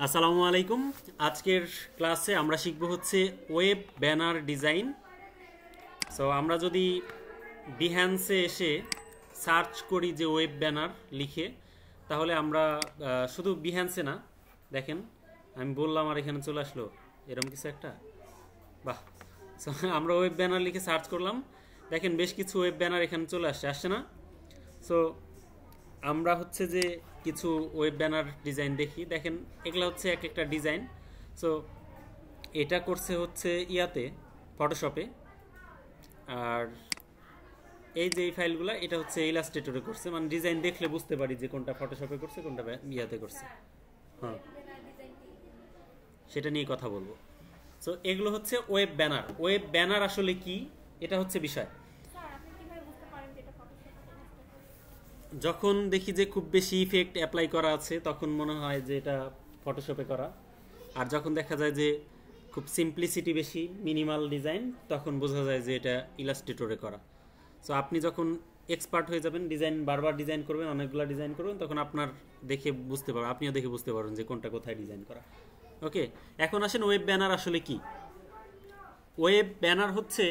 আসসালামু আলাইকুম। আজকের ক্লাসে আমরা শিখব হচ্ছে ওয়েব ব্যানার ডিজাইন। সো আমরা যদি বিহ্যান্সে এসে সার্চ করি যে ওয়েব ব্যানার লিখে, তাহলে আমরা শুধু বিহ্যান্সে না, দেখেন আমি বললাম আর এখানে চলে আসলো এরকম কিছু একটা, বাহ। সো আমরা ওয়েব ব্যানার লিখে সার্চ করলাম, দেখেন বেশ কিছু ওয়েব ব্যানার এখানে চলে আসছে না? সো আমরা হচ্ছে যে কিছু ওয়েব ব্যানার ডিজাইন দেখি, দেখেন এগুলো হচ্ছে এক একটা ডিজাইন। সো এটা করছে হচ্ছে ইয়াতে ফটোশপে, আর এই যে এই ফাইলগুলো এটা হচ্ছে ইলাস্ট্রেটরে করছে, মানে ডিজাইন দেখলে বুঝতে পারি যে কোনটা ফটোশপে করছে কোনটা ইয়াতে করছে। হ্যাঁ, সেটা নিয়ে কথা বলবো। সো এগুলো হচ্ছে ওয়েব ব্যানার। ওয়েব ব্যানার আসলে কি, এটা হচ্ছে বিষয়। যখন দেখি যে খুব বেশি ইফেক্ট অ্যাপ্লাই করা আছে তখন মনে হয় যে এটা ফটোশপে করা, আর যখন দেখা যায় যে খুব সিম্পলিসিটি বেশি, মিনিমাল ডিজাইন, তখন বোঝা যায় যে এটা ইলাস্ট্রেটরে করা। সো আপনি যখন এক্সপার্ট হয়ে যাবেন, ডিজাইন বারবার ডিজাইন করবেন, অনেকগুলো ডিজাইন করবেন, তখন আপনার দেখে বুঝতে পারবেন, আপনিও দেখে বুঝতে পারবেন যে কোনটা কোথায় ডিজাইন করা। ওকে, এখন আসেন ওয়েব ব্যানার আসলে কি। ওয়েব ব্যানার হচ্ছে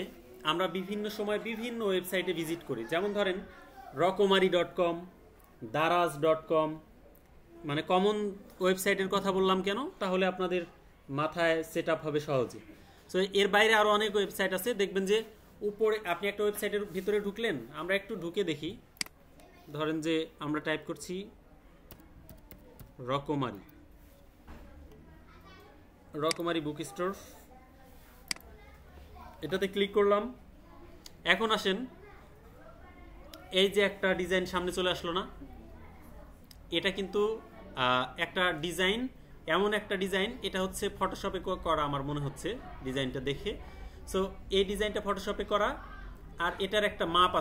আমরা বিভিন্ন সময় বিভিন্ন ওয়েবসাইটে ভিজিট করি, যেমন ধরেন রকমারি.com, দারাজ.com, মানে কমন ওয়েবসাইটের কথা বললাম কেন, তাহলে আপনাদের মাথায় সেট আপ হবে সহজে। সো এর বাইরে আরও অনেক ওয়েবসাইট আছে, দেখবেন যে উপরে আপনি একটা ওয়েবসাইটের ভিতরে ঢুকলেন, আমরা একটু ঢুকে দেখি, ধরেন যে আমরা টাইপ করছি রকমারি বুক স্টোর, এটাতে ক্লিক করলাম। এখন আসেন, এই যে একটা ডিজাইন সামনে চলে আসলো না, এটা কিন্তু একটা ডিজাইন, এমন একটা ডিজাইন, এটা হচ্ছে ফটোশপে করা আমার মনে হচ্ছে ডিজাইনটা দেখে। সো এই ডিজাইনটা ফটোশপে করা, আর এটার একটা মাপ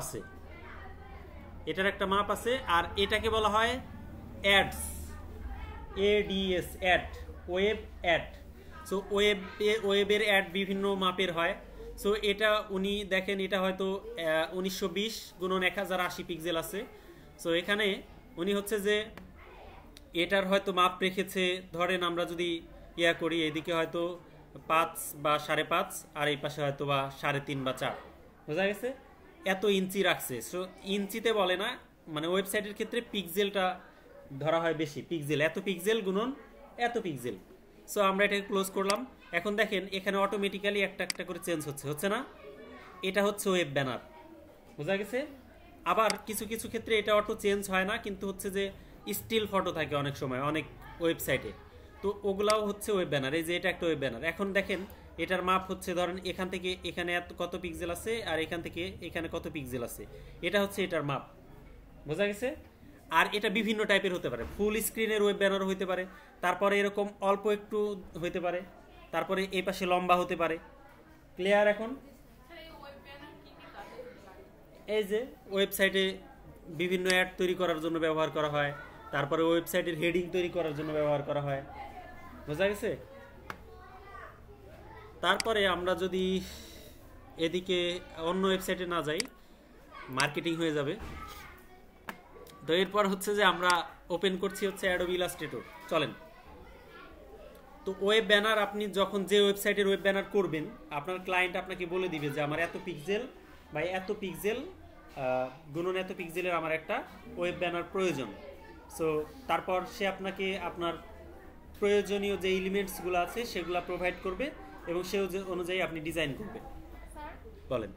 আছে, আর এটাকে বলা হয় ads, ADS, ad, web ad. So ওয়েবের অ্যাড বিভিন্ন মাপের হয়। সো এটা উনি দেখেন, এটা হয়তো 1920x1080 পিক্সেল আছে। সো এখানে উনি হচ্ছে যে এটার হয়তো মাপ রেখেছে, ধরেন আমরা যদি ইয়া করি, এদিকে হয়তো 5 বা 5.5, আর এই পাশে হয়তো বা 3.5 বা 4, বোঝা গেছে? এত ইঞ্চি রাখছে। সো ইঞ্চিতে বলে না, মানে ওয়েবসাইটের ক্ষেত্রে পিক্সেলটা ধরা হয় বেশি, পিক্সেল, এত পিক্সেল গুণন এত পিক্সেল। সো আমরা এটাকে ক্লোজ করলাম। এখন দেখেন এখানে অটোমেটিক্যালি একটা একটা করে চেঞ্জ হচ্ছে না? এটা হচ্ছে ওয়েব ব্যানার, বোঝা গেছে? আবার কিছু কিছু ক্ষেত্রে এটা অটো চেঞ্জ হয় না, কিন্তু হচ্ছে যে স্টিল ফটো থাকে অনেক সময় অনেক ওয়েবসাইটে, তো ওগুলাও হচ্ছে ওয়েব ব্যানার। এই যে এটা একটা ওয়েব ব্যানার। এখন দেখেন এটার মাপ হচ্ছে, ধরেন এখান থেকে এখানে কত পিক্সেল আছে, আর এখান থেকে এখানে কত পিক্সেল আছে, এটা হচ্ছে এটার মাপ, বোঝা গেছে? আর এটা বিভিন্ন টাইপের হতে পারে, ফুল স্ক্রিনের ওয়েব ব্যানার হতে পারে, তারপরে এরকম অল্প একটু হতে পারে, তারপরে এই পাশে লম্বা হতে পারে। ক্লিয়ার? এখন এই যে ওয়েবসাইটে বিভিন্ন অ্যাড তৈরি করার জন্য ব্যবহার করা হয়, তারপরে ওয়েবসাইটের হেডিং তৈরি করার জন্য ব্যবহার করা হয়, বোঝা গেছে? তারপরে আমরা যদি এদিকে অন্য ওয়েবসাইটে না যাই, মার্কেটিং হয়ে যাবে। তো এরপর হচ্ছে যে আমরা ওপেন করছি হচ্ছে অ্যাডোবি ইলাস্ট্রেটর, চলেন। তো ওয়েব ব্যানার আপনি যখন যে ওয়েবসাইটের ওয়েব ব্যানার করবেন, আপনার ক্লায়েন্ট আপনাকে বলে দিবে যে আমার এত পিক্সেল বা এত পিক্সেল গুণন এত পিক্সেলের আমার একটা ওয়েব ব্যানার প্রয়োজন। সো তারপর সে আপনাকে আপনার প্রয়োজনীয় যে এলিমেন্টসগুলো আছে সেগুলো প্রোভাইড করবে, এবং সে অনুযায়ী আপনি ডিজাইন করবেন। বলেন।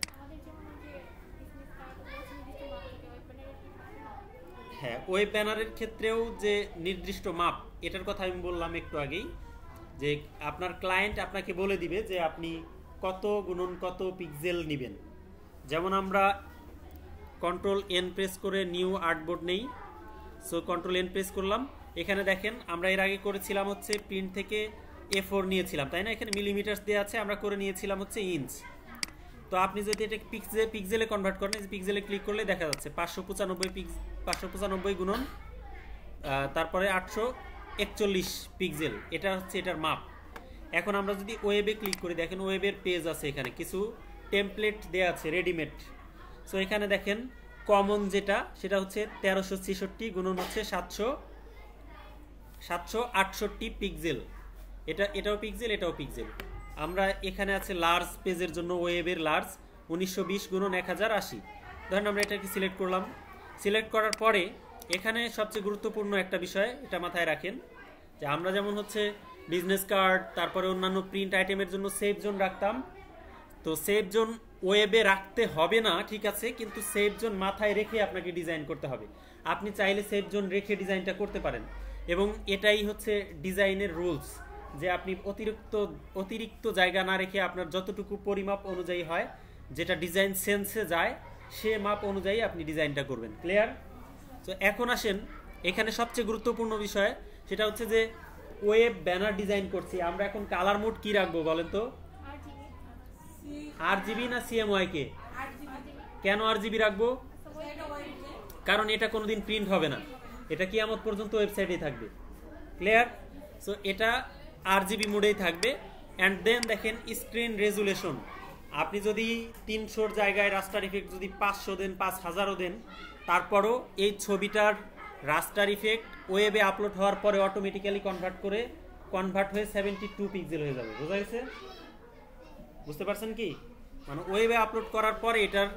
হ্যাঁ, ওয়েব ব্যানারের ক্ষেত্রেও যে নির্দিষ্ট মাপ, এটার কথা আমি বললাম একটু আগেই, যে আপনার ক্লায়েন্ট আপনাকে বলে দিবে যে আপনি কত গুণন কত পিক্সেল নেবেন। যেমন আমরা Ctrl+N প্রেস করে নিউ আর্টবোর্ড নেই। সো Ctrl+N প্রেস করলাম। এখানে দেখেন আমরা এর আগে করেছিলাম হচ্ছে প্রিন্ট থেকে A4 নিয়েছিলাম, তাই না? এখানে মিলিমিটার দেওয়া আছে, আমরা করে নিয়েছিলাম হচ্ছে ইঞ্চ। তো আপনি যদি এটা পিক্সেলে কনভার্ট করেন, পিক্সেলে ক্লিক করলে দেখা যাচ্ছে 595 গুণন তারপরে 841 পিক্সেল, এটা হচ্ছে এটার মাপ। এখন আমরা যদি ওয়েবে ক্লিক করি, দেখেন ওয়েবের পেজ আছে, এখানে কিছু টেমপ্লেট দেওয়া আছে রেডিমেড। সো এখানে দেখেন কমন যেটা, সেটা হচ্ছে 1366 গুণন হচ্ছে 768 পিক্সেল, এটাও পিক্সেল, এটাও পিক্সেল। আমরা এখানে আছে লার্জ পেজের জন্য ওয়েবের লার্জ 1920x1080। ধরেন আমরা এটাকে সিলেক্ট করলাম। সিলেক্ট করার পরে এখানে সবচেয়ে গুরুত্বপূর্ণ একটা বিষয়, এটা মাথায় রাখেন যে আমরা যেমন হচ্ছে বিজনেস কার্ড, তারপরে অন্যান্য প্রিন্ট আইটেমের জন্য সেভ জোন রাখতাম, তো সেভ জোন ওয়েবে রাখতে হবে না, ঠিক আছে, কিন্তু সেভ জোন মাথায় রেখে আপনাকে ডিজাইন করতে হবে। আপনি চাইলে সেভ জোন রেখে ডিজাইনটা করতে পারেন, এবং এটাই হচ্ছে ডিজাইনের রুলস, যে আপনি অতিরিক্ত জায়গা না রেখে আপনার যতটুকু পরিমাপ অনুযায়ী হয়, যেটা ডিজাইন সেন্সে যায়, সে মাপ অনুযায়ী আপনি ডিজাইনটা করবেন। ক্লিয়ার? তো এখন আসেন, এখানে সবচেয়ে গুরুত্বপূর্ণ বিষয় সেটা হচ্ছে যে ওয়েব ব্যানার ডিজাইন করছি, আমরা এখন কালার মোড কি রাখবো বলেন তো? আরজিবি না সিএমওয়াইকে? কেন আরজিবি রাখবো? কারণ এটা কোনোদিন প্রিন্ট হবে না, এটা কিয়ামত পর্যন্ত ওয়েবসাইটেই থাকবে। ক্লিয়ার? সো এটা আরজিবি মোডেই থাকবে। অ্যান্ড দেন দেখেন স্ক্রিন রেজুলেশন, আপনি যদি 300-র জায়গায় রাস্টার ইফেক্ট যদি 500 দেন, 5000ও দেন, তারপরও এই ছবিটার রাস্টার ইফেক্ট ওয়েবে আপলোড হওয়ার পরে অটোমেটিক্যালি কনভার্ট হয়ে 72 পিক্সেল হয়ে যাবে। বোঝা গেছে? বুঝতে পারছেন কি? মানে ওয়েবে আপলোড করার পরে এটার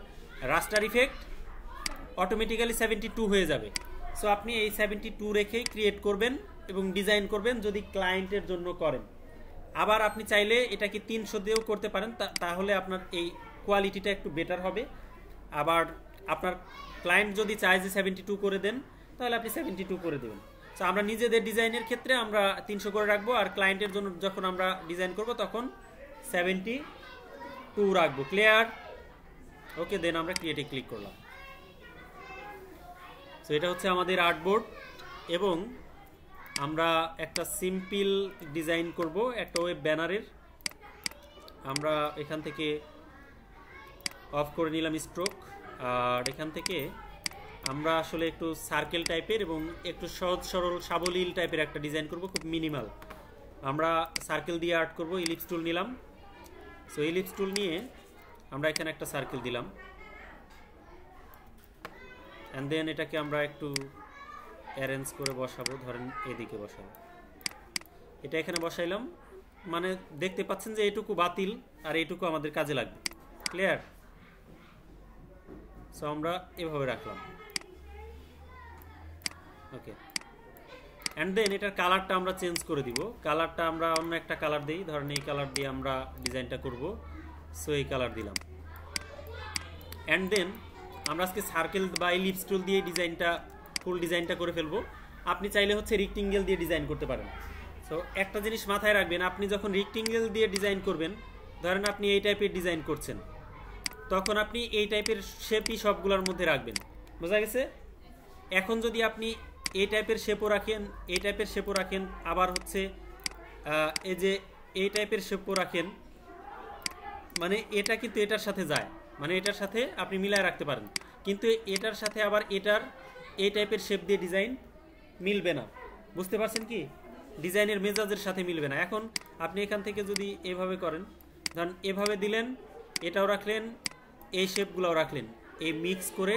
রাস্টার ইফেক্ট অটোমেটিক্যালি 72 হয়ে যাবে। সো আপনি এই 72 রেখেই ক্রিয়েট করবেন এবং ডিজাইন করবেন যদি ক্লায়েন্টের জন্য করেন। আবার আপনি চাইলে এটাকে 300 দিয়েও করতে পারেন, তাহলে আপনার এই কোয়ালিটিটা একটু বেটার হবে। আবার আপনার ক্লায়েন্ট যদি চায় যে 72 করে দেন, তাহলে আপনি 72 করে দেবেন। সো আমরা নিজেদের ডিজাইনের ক্ষেত্রে আমরা 300 করে রাখবো, আর ক্লায়েন্টের জন্য যখন আমরা ডিজাইন করব তখন 72 রাখবো। ক্লিয়ার? ওকে, দেন আমরা ক্রিয়েটে ক্লিক করলাম। সো এটা হচ্ছে আমাদের আর্টবোর্ড, এবং আমরা একটা সিম্পল ডিজাইন করব একটা ওয়েব ব্যানারের। আমরা এখান থেকে অফ করে নিলাম স্ট্রোক, আর এখান থেকে আমরা আসলে একটু সার্কেল টাইপের এবং একটু সহজ সরল সাবলীল টাইপের একটা ডিজাইন করব, খুব মিনিমাল। আমরা সার্কেল দিয়ে আর্ট করব। ইলিপস টুল নিলাম। সো ইলিপস টুল নিয়ে আমরা এখানে একটা সার্কেল দিলাম, অ্যান্ড দেন এটাকে আমরা একটু অ্যারেঞ্জ করে বসাবো। ধরেন এদিকে বসাবো, এটা এখানে বসাইলাম, মানে দেখতে পাচ্ছেন যে এটুকু বাতিল আর এটুকু আমাদের কাজে লাগবে। ক্লিয়ার? সো আমরা এভাবে রাখলাম। ওকে, অ্যান্ড দেন এটার কালারটা আমরা চেঞ্জ করে দিব। কালারটা আমরা অন্য একটা কালার দিই, ধরেন এই কালার দিয়ে আমরা ডিজাইনটা করব। সো এই কালার দিলাম, অ্যান্ড দেন আমরা আজকে সার্কেল বা ইলিপস টুল দিয়ে ফুল ডিজাইনটা করে ফেলবো। আপনি চাইলে হচ্ছে রেক্টেঙ্গেল দিয়ে ডিজাইন করতে পারেন। সো একটা জিনিস মাথায় রাখবেন, আপনি যখন রেক্টেঙ্গেল দিয়ে ডিজাইন করবেন, ধরেন আপনি এই টাইপের ডিজাইন করছেন, তখন আপনি এই টাইপের শেপই সবগুলোর মধ্যে রাখবেন। বোঝা গেছে? এখন যদি আপনি এই টাইপের শেপও রাখেন, এই টাইপের শেপও রাখেন, আবার হচ্ছে এই যে এই টাইপের শেপও রাখেন, মানে এটা কিন্তু এটার সাথে যায়, মানে এটার সাথে আপনি মিলায় রাখতে পারেন, কিন্তু এটার সাথে আবার এটার এই টাইপের শেপ দিয়ে ডিজাইন মিলবে না। বুঝতে পারছেন কি? ডিজাইনের মেজাজের সাথে মিলবে না। এখন আপনি এখান থেকে যদি এভাবে করেন, ধরেন এভাবে দিলেন, এটাও রাখলেন, এই শেপগুলোও রাখলেন, এই মিক্স করে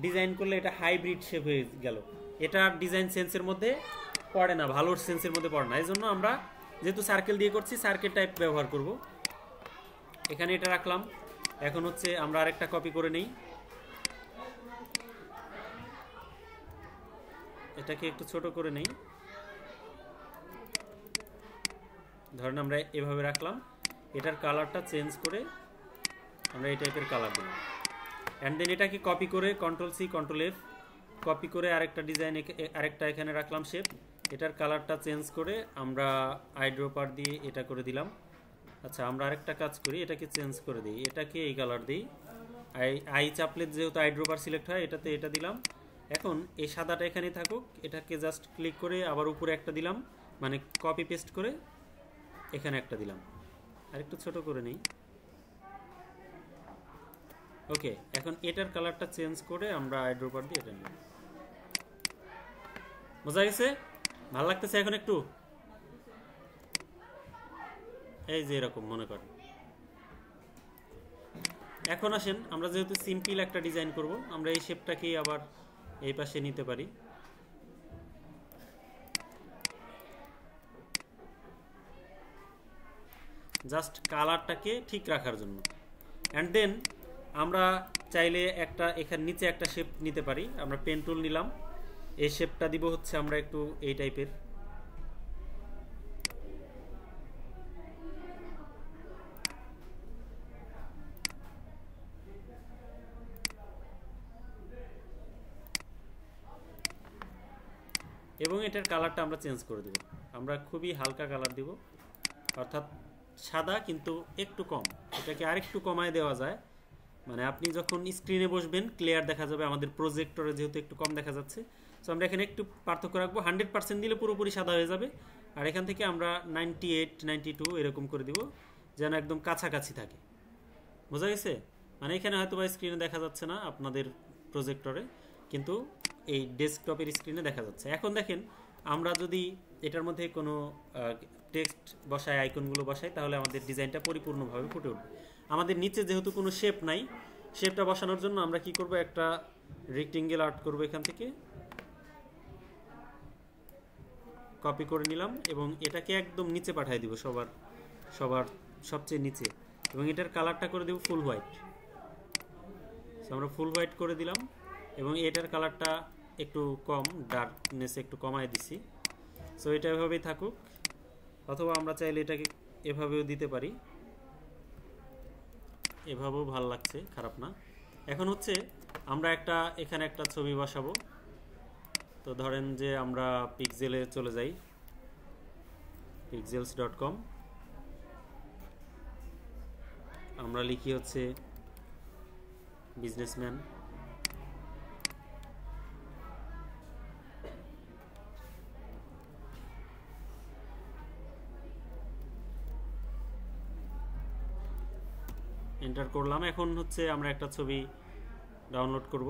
ডিজাইন করলে এটা হাইব্রিড শেপ হয়ে গেল। এটা ডিজাইন সেন্সের মধ্যে পড়ে না, ভালো সেন্সের মধ্যে পড়ে না। এই জন্য আমরা যেহেতু সার্কেল দিয়ে করছি, সার্কেল টাইপ ব্যবহার করব। এখানে এটা রাখলাম। এখন হচ্ছে আমরা আরেকটা কপি করে নেই, এটাকে একটু ছোট করে নেই। ধরেন আমরা এভাবে রাখলাম, এটার কালারটা চেঞ্জ করে আমরা এই টাইপের কালার দিলাম, অ্যান্ড দেন এটাকে কপি করে Ctrl+C Ctrl+F কপি করে আরেকটা ডিজাইন, আরেকটা এখানে রাখলাম শেপ, এটার কালারটা চেঞ্জ করে আমরা আইড্রপার দিয়ে এটা করে দিলাম। আচ্ছা, আমরা আরেকটা কাজ করি, এটাকে চেঞ্জ করে দিই, এটাকে এই কালার দিই। আই চাপলে যেহেতু আইড্রপার সিলেক্ট হয়, এটাতে এটা দিলাম। এখন এই সাদাটা এখানেই থাকুক, এটাকে জাস্ট ক্লিক করে আবার উপরে একটা দিলাম, মানে কপি পেস্ট করে এখানে একটা দিলাম, আর একটু ছোট করে নেই। ওকে, এখন এটার কালারটা চেঞ্জ করে আমরা আইড্রপার দিয়ে এটা নিলাম। বোঝা গেছে? ভালো লাগতেছে এখন একটু? এই যে এরকম মনে করেন। এখন আসেন, আমরা যেহেতু সিম্পল একটা ডিজাইন করব, আমরা এই শেপটাকেই আবার এই পাশে নিতে পারি। জাস্ট কালারটাকে ঠিক রাখার জন্য। অ্যান্ড দেন আমরা চাইলে একটা এখানে নিচে একটা শেপ নিতে পারি। আমরা পেন টুল নিলাম, এই শেপটা দিব হচ্ছে আমরা একটু এই টাইপের। এবং এটার কালারটা আমরা চেঞ্জ করে দেব, আমরা খুবই হালকা কালার দিব, অর্থাৎ সাদা কিন্তু একটু কম। এটাকে আরেকটু কমায় দেওয়া যায়, মানে আপনি যখন স্ক্রিনে বসবেন ক্লিয়ার দেখা যাবে। আমাদের প্রজেক্টরে যেহেতু একটু কম দেখা যাচ্ছে, সো আমরা এখানে একটু পার্থক্য রাখবো। 100% দিলে পুরোপুরি সাদা হয়ে যাবে, আর এখান থেকে আমরা 98, 92 এরকম করে দিব, যেন একদম কাছাকাছি থাকে। বোঝা গেছে? মানে এখানে হয়তো বা স্ক্রিনে দেখা যাচ্ছে না আপনাদের প্রজেক্টরে, কিন্তু এই ডেস্কটপের স্ক্রিনে দেখা যাচ্ছে। এখন দেখেন আমরা যদি এটার মধ্যে কোনো টেক্সট বসাই, আইকনগুলো বসাই, তাহলে আমাদের ডিজাইনটা পরিপূর্ণভাবে ফুটে উঠবে। আমাদের নিচে যেহেতু কোনো শেপ নাই, শেপটা বসানোর জন্য আমরা কি করব, একটা রেক্টেঙ্গেল আর্ট করব, এখান থেকে কপি করে নিলাম এবং এটাকে একদম নিচে পাঠিয়ে দিব, সবার সবচেয়ে নিচে, এবং এটার কালারটা করে দেব ফুল হোয়াইট। আমরা ফুল হোয়াইট করে দিলাম এবং এটার কালারটা একটু কম, ডার্কনেস একটু কমায় দিছি। সো এটা এভাবেই থাকুক, অথবা আমরা চাইলে এটাকে এভাবেও দিতে পারি, এভাবেও ভালো লাগছে, খারাপ না। এখন হচ্ছে আমরা এখানে একটা ছবি বসাবো। তো ধরেন যে আমরা পিক্সেলে চলে যাই, pixels.com, আমরা লিখি হচ্ছে বিজনেসম্যান। এন্টার করলাম। এখন হচ্ছে আমরা একটা ছবি ডাউনলোড করব।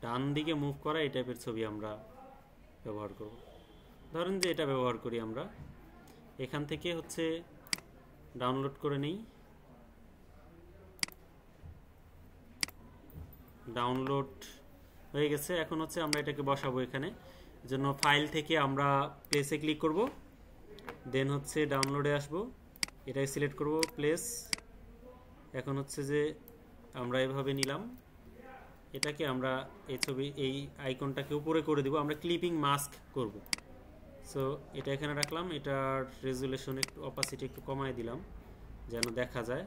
ডান দিকে মুভ করা এই টাইপের ছবি আমরা ব্যবহার করব। ধরেন যে এটা ব্যবহার করি আমরা, এখান থেকে হচ্ছে ডাউনলোড করে নেই। ডাউনলোড হয়ে গেছে। এখন হচ্ছে আমরা এটাকে বসাবো এখানে, জন্য ফাইল থেকে আমরা প্লেসে ক্লিক করব, দেন হচ্ছে ডাউনলোডে আসব, এটাই সিলেক্ট করব প্লেস। এখন হচ্ছে যে আমরা এভাবে নিলাম, এটাকে আমরা এই আইকনটাকে উপরে করে দিব, আমরা ক্লিপিং মাস্ক করব। সো এটা এখানে রাখলাম, এটার রেজুলেশন একটু, অপাসিটি একটু কমায় দিলাম যেন দেখা যায়।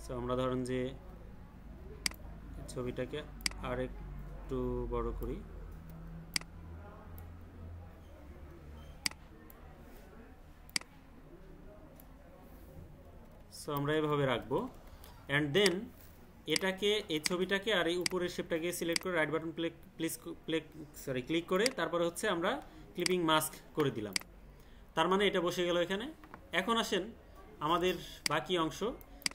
সো আমরা ধরেন যে ছবিটাকে আর একটু বড় করি। সো আমরা এভাবে রাখবো। অ্যান্ড দেন এটাকে, এই ছবিটাকে আর এই উপরের শেপটাকে সিলেক্ট করে রাইট বাটন ক্লিক করে তারপরে হচ্ছে আমরা ক্লিপিং মাস্ক করে দিলাম। তার মানে এটা বসে গেল এখানে। এখন আসেন আমাদের বাকি অংশ,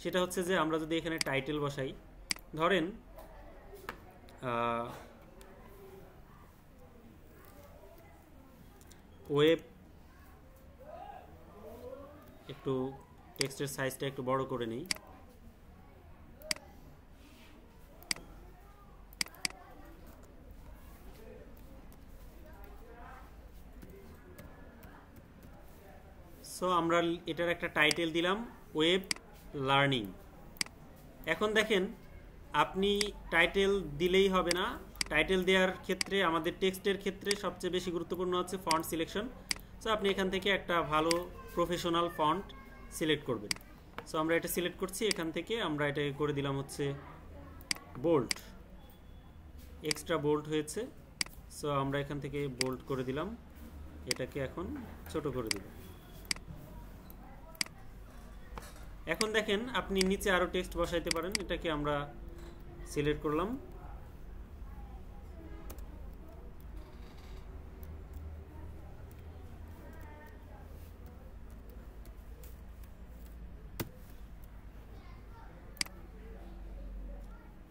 সেটা হচ্ছে যে আমরা যদি এখানে টাইটেল বসাই, ধরেন ওয়েব, একটু টেক্সটের সাইজটা একটু বড় করে নিই। সো আমরা এটার একটা টাইটেল দিলাম ওয়েব লার্নিং। এখন দেখেন আপনি টাইটেল দিলেই হবে না, টাইটেল দেওয়ার ক্ষেত্রে আমাদের টেক্সটের ক্ষেত্রে সবচেয়ে বেশি গুরুত্বপূর্ণ হচ্ছে ফন্ট সিলেকশন। সো আপনি এখান থেকে একটা ভালো প্রফেশনাল ফন্ট সিলেক্ট করবেন। সো আমরা এটা সিলেক্ট করছি, এখান থেকে আমরা এটাকে করে দিলাম হচ্ছে বোল্ড, এক্সট্রা বোল্ড হয়েছে। সো আমরা এখান থেকে বোল্ড করে দিলাম, এটাকে এখন ছোট করে দিব। এখন দেখেন আপনি নিচে আরো টেক্সট বসাইতে পারেন, এটাকে আমরা সিলেক্ট করলাম।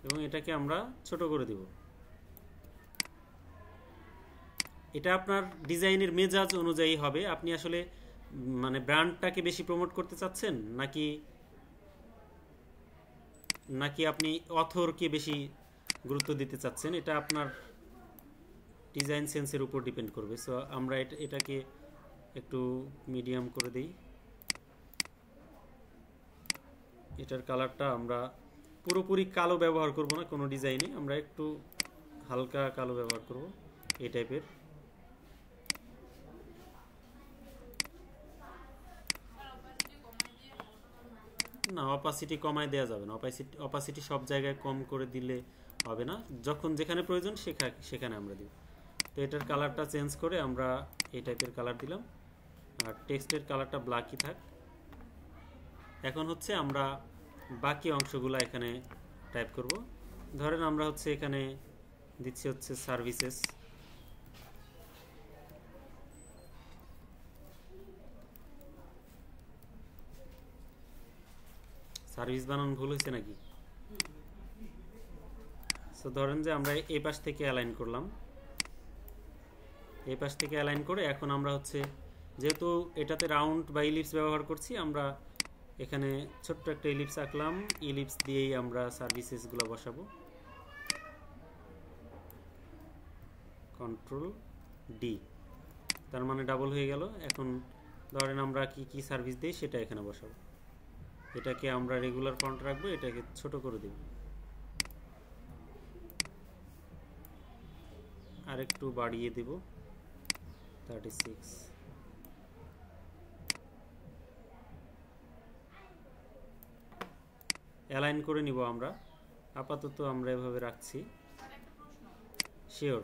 এবং এটাকে আমরা ছোট করে দিব। এটা আপনার ডিজাইনের মেজাজ অনুযায়ী হবে। আপনি আসলে মানে ব্র্যান্ডটাকে বেশি প্রমোট করতে চাচ্ছেন নাকি নাকি আপনি অথরকে বেশি গুরুত্ব দিতে চাচ্ছেন, এটা আপনার ডিজাইন সেন্সের উপর ডিপেন্ড করবে। সো আমরা এটাকে একটু মিডিয়াম করে দিই। এটার কালারটা আমরা পুরোপুরি কালো ব্যবহার করব না কোনো ডিজাইনে, আমরা একটু হালকা কালো ব্যবহার করব এই টাইপের। না, অপাসিটি কমায় দেওয়া যাবে না, অপাসিটি সব জায়গায় কম করে দিলে হবে না, যখন যেখানে প্রয়োজন সেখানে আমরা দিব। তো এটার কালারটা চেঞ্জ করে আমরা এই টাইপের কালার দিলাম, আর টেক্সটের কালারটা ব্ল্যাকই থাক। এখন হচ্ছে আমরা বাকি অংশগুলো এখানে টাইপ করব। ধরেন আমরা হচ্ছে এখানে দিচ্ছি হচ্ছে সার্ভিসেস, সার্ভিস বানান ভুল হয়েছে নাকি? সো ধরেন যে আমরা এই পাশ থেকে অ্যালাইন করলাম, এই পাশ থেকে অ্যালাইন করে এখন আমরা হচ্ছে যেহেতু এটাতে রাউন্ড বা ইলিপস ব্যবহার করছি, আমরা এখানে ছোট্ট একটা ইলিপস আঁকলাম, ইলিপস দিয়েই আমরা সার্ভিসেসগুলো বসাবো। কন্ট্রোল ডি, তার মানে ডাবল হয়ে গেল। এখন ধরেন আমরা কি কি সার্ভিস দিই সেটা এখানে বসাবো। এটাকে আমরা রেগুলার ফন্ট রাখবো, এটাকে ছোট করে দেব, আর একটু বাড়িয়ে দেব 36। অ্যালাইন করে নিব আমরা, আপাতত আমরা এভাবে রাখছি। শিওর?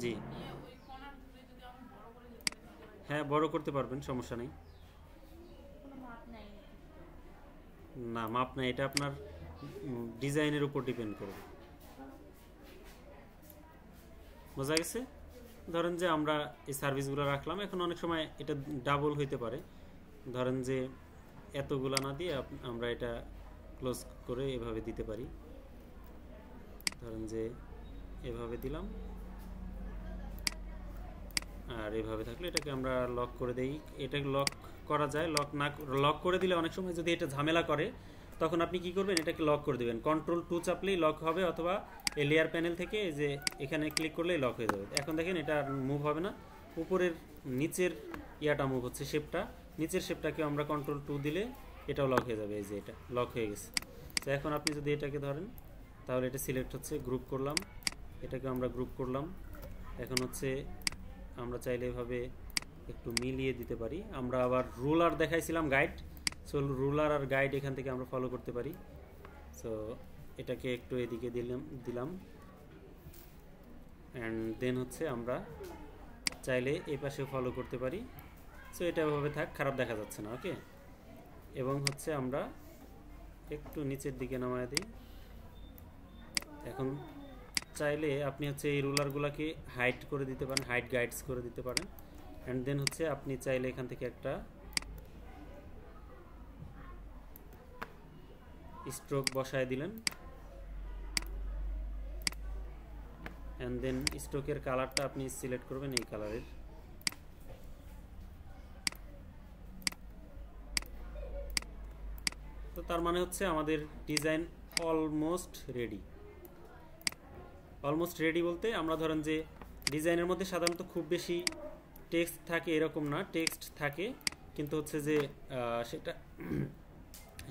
জি হ্যাঁ, বড় করতে পারবেন, সমস্যা নেই। না, মাপ নাই, এটা আপনার ডিজাইনের উপর ডিপেন্ড করবে। বোঝা গেছে? ধরেন যে আমরা এই সার্ভিসগুলো রাখলাম, এখন অনেক সময় এটা ডাবল হইতে পারে, ধরেন যে এতগুলা না দিয়ে আমরা এটা ক্লোজ করে এভাবে দিতে পারি। ধরেন যে এভাবে দিলাম, আর এভাবে থাকলে এটাকে আমরা লক করে দেই। এটাকে লক করা যায়, লক করে দিলে অনেক সময় যদি এটা ঝামেলা করে তখন আপনি কি করবেন, এটাকে লক করে দেবেন। কন্ট্রোল 2 চাপলেই লক হবে, অথবা এই লেয়ার প্যানেল থেকে যে এখানে ক্লিক করলেই লক হয়ে যাবে। এখন দেখেন এটা আর মুভ হবে না, উপরের নিচের ইয়াটা মুভ হচ্ছে, শেপটা, নিচের শেপটাকে আমরা কন্ট্রোল 2 দিলে এটাও লক হয়ে যাবে। এই যে এটা লক হয়ে গেছে। তো এখন আপনি যদি এটাকে ধরেন তাহলে এটা সিলেক্ট হচ্ছে, গ্রুপ করলাম, এটাকে আমরা গ্রুপ করলাম। এখন হচ্ছে আমরা চাইলে এভাবে একটু মিলিয়ে দিতে পারি। আমরা আবার রুলার দেখাইছিলাম, গাইড, সো রুলার আর গাইড এখান থেকে আমরা ফলো করতে পারি। সো এটাকে একটু এদিকে দিলাম অ্যান্ড দেন হচ্ছে আমরা চাইলে এই পাশে ফলো করতে পারি। সো এটা এভাবে থাক, খারাপ দেখা যাচ্ছে না। ওকে, এবং হচ্ছে আমরা একটু নিচের দিকে নামায় দিই। এখন চাইলে আপনি হচ্ছে এই রুলারগুলোকে হাইট করে দিতে পারেন, হাইট গাইডস করে দিতে পারেন। অ্যান্ড দেন হচ্ছে আপনি চাইলে এখান থেকে একটা স্ট্রোক বসায় দিলেন, অ্যান্ড দেন স্ট্রোকের কালারটা আপনি সিলেক্ট করবেন এই কালারের। তো তার মানে হচ্ছে আমাদের design almost ready. Almost ready বলতে আমরা ধরেন যে ডিজাইনের মধ্যে সাধারণত খুব বেশি টেক্সট থাকে এরকম না, টেক্সট থাকে কিন্তু হচ্ছে যে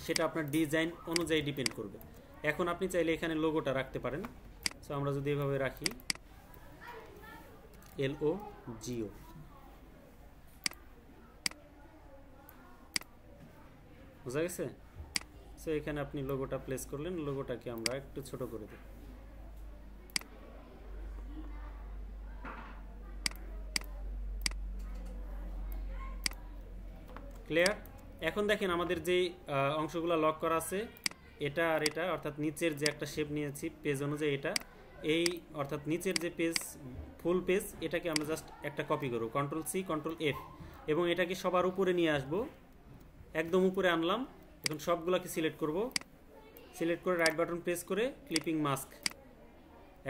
সেটা আপনার ডিজাইন অনুযায়ী ডিপেন্ড করবে। এখন আপনি চাইলে এখানে লোগোটা রাখতে পারেন। সো আমরা যদি এভাবে রাখি LOGO, বোঝা গেছে? সো এখানে আপনি লোগোটা প্লেস করলেন, লোগোটাকে আমরা একটু ছোট করে দিই। ক্লিয়ার? এখন দেখেন আমাদের যে অংশগুলো লক করা আছে, এটা আর এটা, অর্থাৎ নিচের যে একটা শেপ নিয়েছি পেজ অনুযায়ী, এটা এই অর্থাৎ নিচের যে পেজ ফুল পেজ, এটাকে আমরা জাস্ট একটা কপি করব, কন্ট্রোল C কন্ট্রোল F, এবং এটাকে সবার উপরে নিয়ে আসব, একদম উপরে আনলাম। এখন সবগুলোকে সিলেক্ট করব, সিলেক্ট করে রাইট বাটন প্রেস করে ক্লিপিং মাস্ক,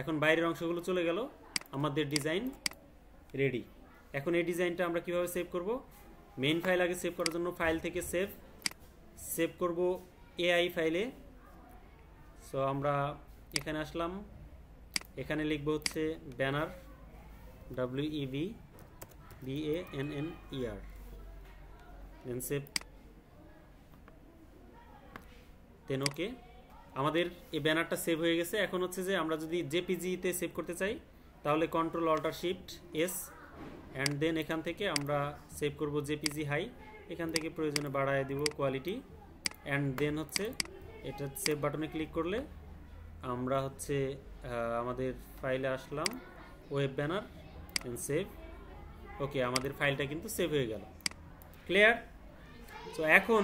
এখন বাইরের অংশগুলো চলে গেল, আমাদের ডিজাইন রেডি। এখন এই ডিজাইনটা আমরা কিভাবে সেভ করব? মেইন ফাইল আগে সেভ করার জন্য ফাইল থেকে সেভ করব এআই ফাইলে। সো আমরা এখানে আসলাম, এখানে লিখব হচ্ছে ব্যানার, WEBBANNER, দেন সেভ, দেন ওকে। আমাদের এই ব্যানারটা সেভ হয়ে গেছে। এখন হচ্ছে যে আমরা যদি জেপিজিতে সেভ করতে চাই তাহলে Ctrl+Alt+Shift+S, অ্যান্ড দেন এখান থেকে আমরা সেভ করব জেপিজি হাই। এখান থেকে প্রয়োজনে বাড়ায় দিব কোয়ালিটি, অ্যান্ড দেন হচ্ছে এটা সেভ বাটনে ক্লিক করলে আমরা হচ্ছে আমাদের ফাইলে আসলাম, ওয়েব ব্যানার, দেন সেভ। ওকে, আমাদের ফাইলটা কিন্তু সেভ হয়ে গেল। ক্লিয়ার? সো এখন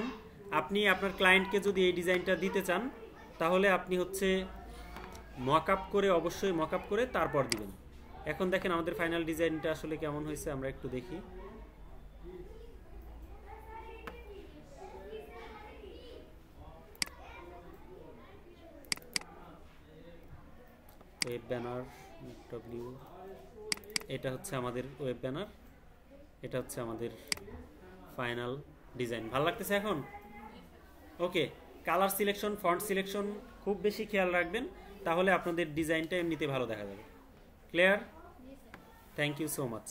আপনি আপনার ক্লায়েন্টকে যদি এই ডিজাইনটা দিতে চান তাহলে আপনি হচ্ছে মকআপ করে, অবশ্যই মকআপ করে তারপর দিবেন। এখন দেখেন আমাদের ফাইনাল ডিজাইনটা আসলে কেমন হয়েছে, আমরা একটু দেখি। ওয়েব ব্যানার এটা হচ্ছে আমাদের ওয়েব ব্যানার, এটা হচ্ছে আমাদের ফাইনাল ডিজাইন। ভালো লাগতেছে এখন? ওকে, কালার সিলেকশন, ফন্ট সিলেকশন খুব বেশি খেয়াল রাখবেন, তাহলে আপনাদের ডিজাইনটা এমনিতে ভালো দেখা যাবে। Clear? Thank you so much.